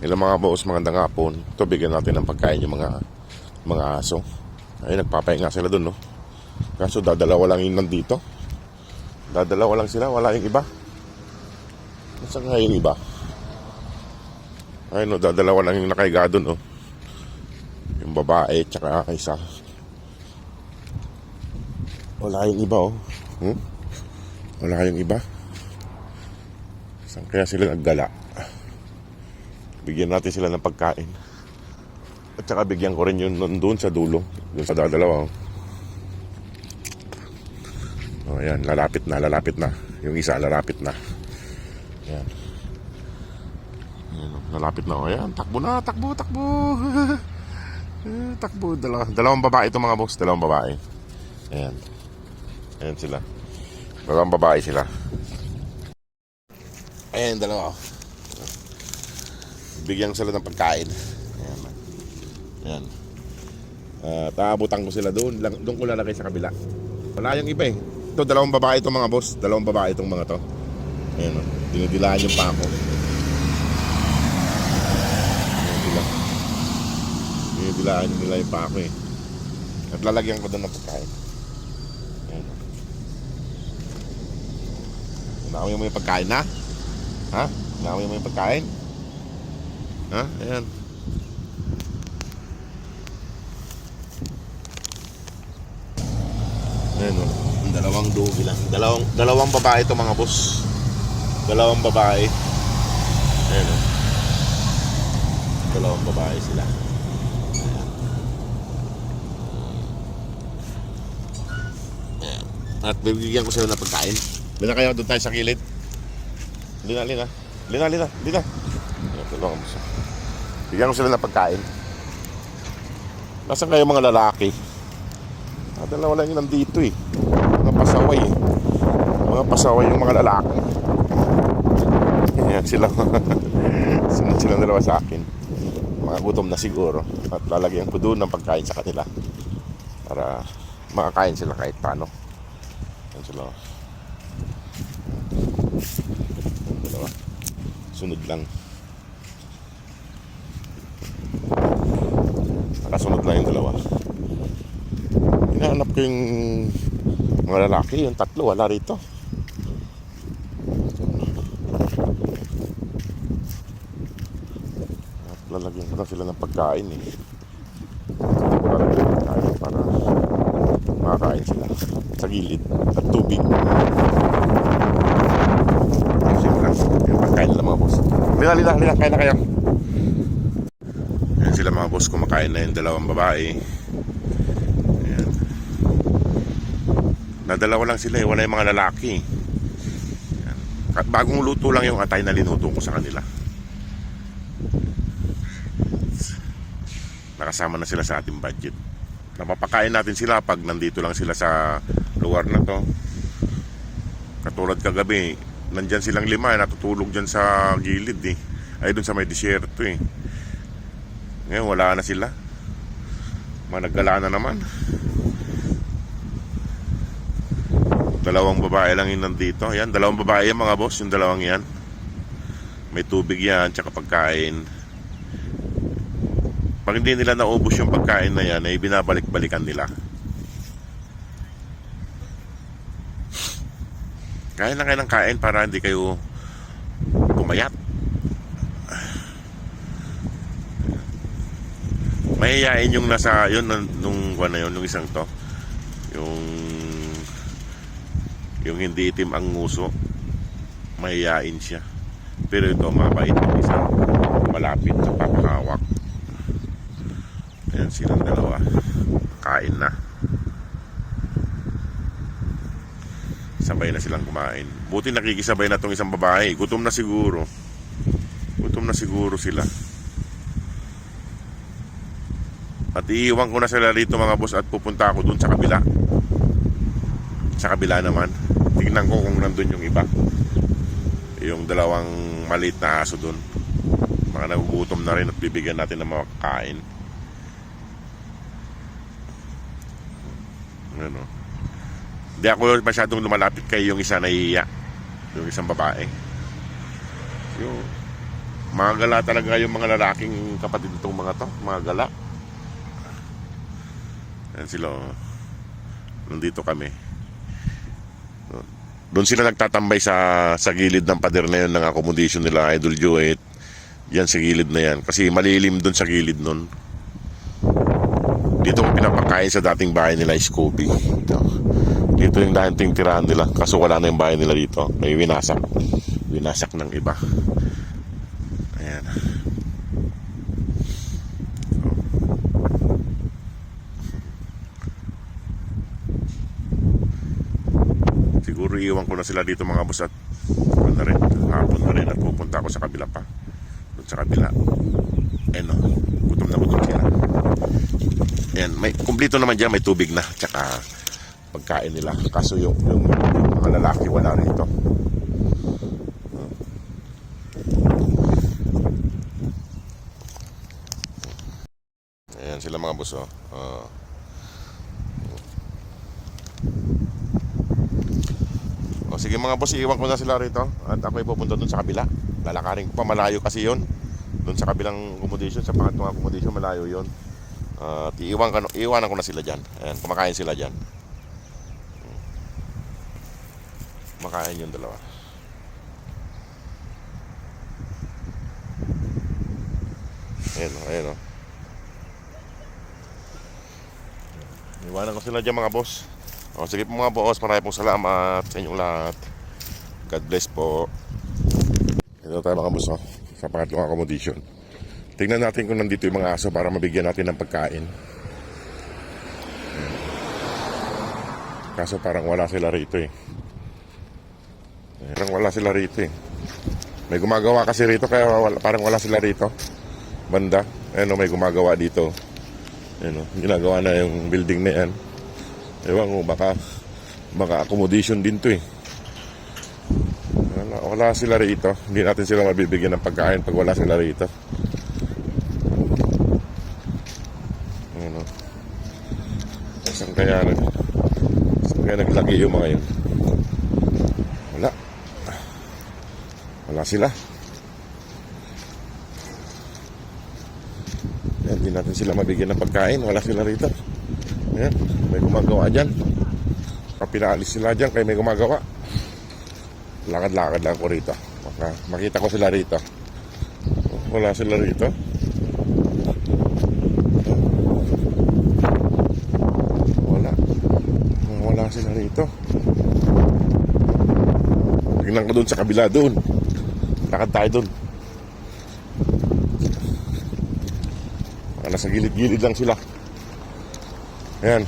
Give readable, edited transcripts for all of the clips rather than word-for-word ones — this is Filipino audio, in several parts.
Ilang mga boss, magandang hapon. Ito, bigyan natin ng pagkain yung mga aso. Ay, nagpapahinga sila dun, no? Kaso dadalawa lang yung nandito. Dadalawa lang sila, wala yung iba. Nasaan nga yung iba? Ay, no, dadalawa lang yung nakahiga dun, no? Yung babae, tsaka isa. Wala yung iba, oh. Wala yung iba. Saan kaya sila naggala? Bigyan natin sila ng pagkain. At saka bigyan ko rin yun doon sa dulo. Doon sa dadalawa. Oh, ayan, lalapit na. Yung isa, lalapit na. Ayan. Ayan, lalapit na. Ayan, takbo na, takbo. Takbo, dalawang babae itong mga boss. Dalawang babae. Ayan. Ayan sila. Dalawang babae sila. Ayan, dalawa. Bigyan sila ng pagkain. Ayan. Ayan. Taabutan ko sila doon. Doon ko lalagay sa kabila. Wala yung iba eh. Ito, dalawang babae itong mga boss. Dalawang babae itong mga to. Ayan o. Dinidilaan yung pako. Dinidilaan nila yung pako eh. At lalagyan ko doon ng pagkain. Ayan o. Naamoy mo yung pagkain na? Ha? Naamoy mo yung pagkain? Ha? Ayan. Ayan o. Dalawang dugi lang. Dalawang babae ito mga boss. Dalawang babae. Ayan o. Dalawang babae sila. Ayan. Ayan. At bibigyan ko sila ng pagkain. Lina kayo doon tayo sa kilid. Lina. Ayan, dalawang boss. Bigyan ko sila ng pagkain. Nasaan kayo mga lalaki? Dalawa lang yun nandito eh. Mga pasaway eh. Mga pasaway yung mga lalaki. Ayan sila. Sunod silang dalawa sa akin. Mga gutom na siguro. At lalagyan ko doon ng pagkain sa kanila. Para makakain sila kahit paano. Ayan sila. Dalawa. Sunod lang. Nakasunod lang yung dalawa. Hinahanap ko yung mga lalaki. Yung tatlo wala rito. At lalagyan ko na sila ng pagkain eh. Lalagyan ng pagkain para makakain sila sa gilid. At tubig. Yung pagkain nila mga boss. Lina, kain na kayo. Ayan sila mga boss, kumakain na yung dalawang babae. Ayan. Nadalawa lang sila eh, wala yung mga lalaki. Ayan. Bagong luto lang yung atay na linuto ko sa kanila. Nakasama na sila sa ating budget. Napapakain natin sila pag nandito lang sila sa lugar na to. Katulad kagabi, nandyan silang 5 natutulog dyan sa gilid eh. Ay dun sa may disyerto eh. Ngayon wala na sila. Managala na naman. Dalawang babae lang yung nandito. Ayan, dalawang babae yan mga boss. Yung dalawang yan. May tubig yan, tsaka pagkain. Pag hindi nila naubos yung pagkain na yan, ay binabalik-balikan nila. Kain na kayo ng kain para hindi kayo pumayat. Mahihain yung nasa yun nung na yun, yung isang to. Yung hindi itim ang nguso. Mahihain siya. Pero ito mabait yung isa. Malapit sa papahawak. Ayan silang dalawa. Kain na. Sabay na silang kumain. Buti nakikisabay na tong isang babae. Gutom na siguro sila. At iiwan ko na sila rito mga boss at pupunta ako dun sa kabila. Sa kabila naman. Tingnan ko kung nandun yung iba. Yung dalawang maliit na aso dun. Mga nagugutom na rin at bibigyan natin ng mga kakain. Ano? Hindi ako masyadong lumalapit kay yung isa nahihiya. Yung isang babae. Mga gala talaga yung mga lalaking kapatid itong mga to. Mga gala. Ayan sila. Oh. Nandito kami. Doon sila nagtatambay sa gilid ng pader na yun ng accommodation nila, Idol Joet. Yan sa gilid na yan. Kasi malilim doon sa gilid nun. Dito ko pinapakain sa dating bahay nila, Scooby. Dito yung dating tirahan nila. Kaso wala na yung bahay nila dito. May winasak. Winasak ng iba. Ayan. Siguro iwan ko na sila dito mga boss at na rin, hapon na rin at pupunta ako sa kabila pa. Doon sa kabila. Ayan o. Gutom na gutom sila. Ayan. May, kumplito naman dyan. May tubig na. Tsaka pagkain nila. Kaso yung mga lalaki wala rito. Ayan sila mga boss oh. O sige mga boss, iiwan ko na sila rito. At ako'y pupunta dun sa kabila. Lalakarin ko pa, malayo kasi yon. Dun sa kabilang accommodation, sa pangatlong accommodation, malayo yon. At iiwanan ko na sila dyan. Ayan, kumakain sila dyan. Kumakain yung dalawa. Ayan o, ayan o. Iwanan ko sila dyan mga boss. O sige po mga boss, maraming pong salamat sa inyong lahat. God bless po. Ito tayo mga boss sa pangatlong accommodation. Tingnan natin kung nandito yung mga aso para mabigyan natin ng pagkain. Kaso parang wala sila rito eh. Parang wala sila rito eh. May gumagawa kasi rito kaya parang wala sila rito. Banda. Ayan o, may gumagawa dito. Ayan o, ginagawa na yung building na yan. Ewan ko, baka accommodation din to eh. Wala sila rito. Hindi natin sila mabibigyan ng pagkain pag wala sila rito. Ayan o. Saan kaya naglagi yung mga yun? Wala sila. Ayan, hindi natin sila mabigyan ng pagkain. Wala sila rito. Ayan, may gumagawa dyan. Pinaalis sila dyan kaya may gumagawa. Lakad-lakad lang ko rito. Makita ko sila rito. Wala sila rito. Wala sila rito. Tingnan ko dun sa kabila dun. Lakad tayo dun. Nasa gilid-gilid lang sila. Ayan.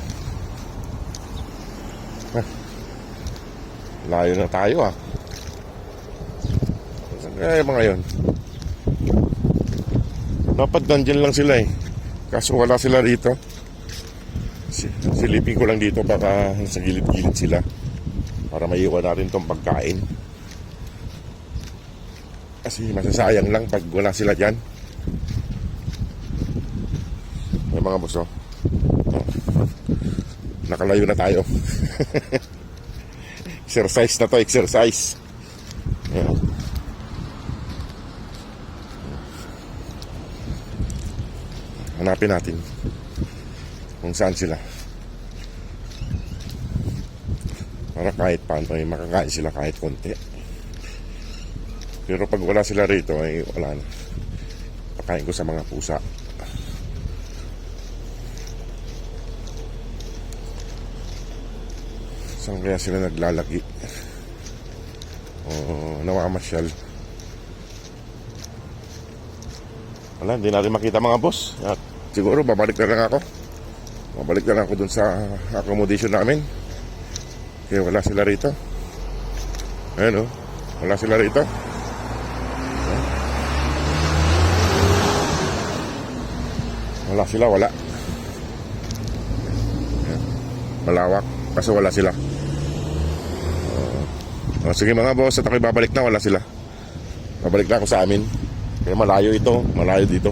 Layo na tayo ah. Saan kaya yung mga yun? Dapat nandyan lang sila eh. Kaso wala sila rito. Silipin ko lang dito baka sa gilid-gilid sila. Para maiwan natin tong pagkain. Kasi masasayang lang pag wala sila dyan. May mga boss oh. Nakalayo na tayo. Exercise na to, exercise. Ayan. Hanapin natin kung saan sila. Para kahit paano ay makakain sila kahit konti. Pero pag wala sila rito ay wala na. Pakain ko sa mga pusa. Saan kaya sila naglalagi? O nawamasyal? Wala, hindi natin makita mga boss. At siguro babalik na lang ako. Babalik na lang ako dun sa accommodation namin. Kaya wala sila rito. Ayan o. Wala sila rito. Wala sila, wala. Ayan. Malawak. Kaso wala sila. Sige mga boss, at ako'y babalik na, wala sila. Babalik na ako sa amin. Kaya malayo ito, malayo dito.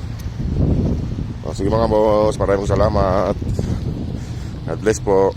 Sige mga boss, maraming salamat. God bless po.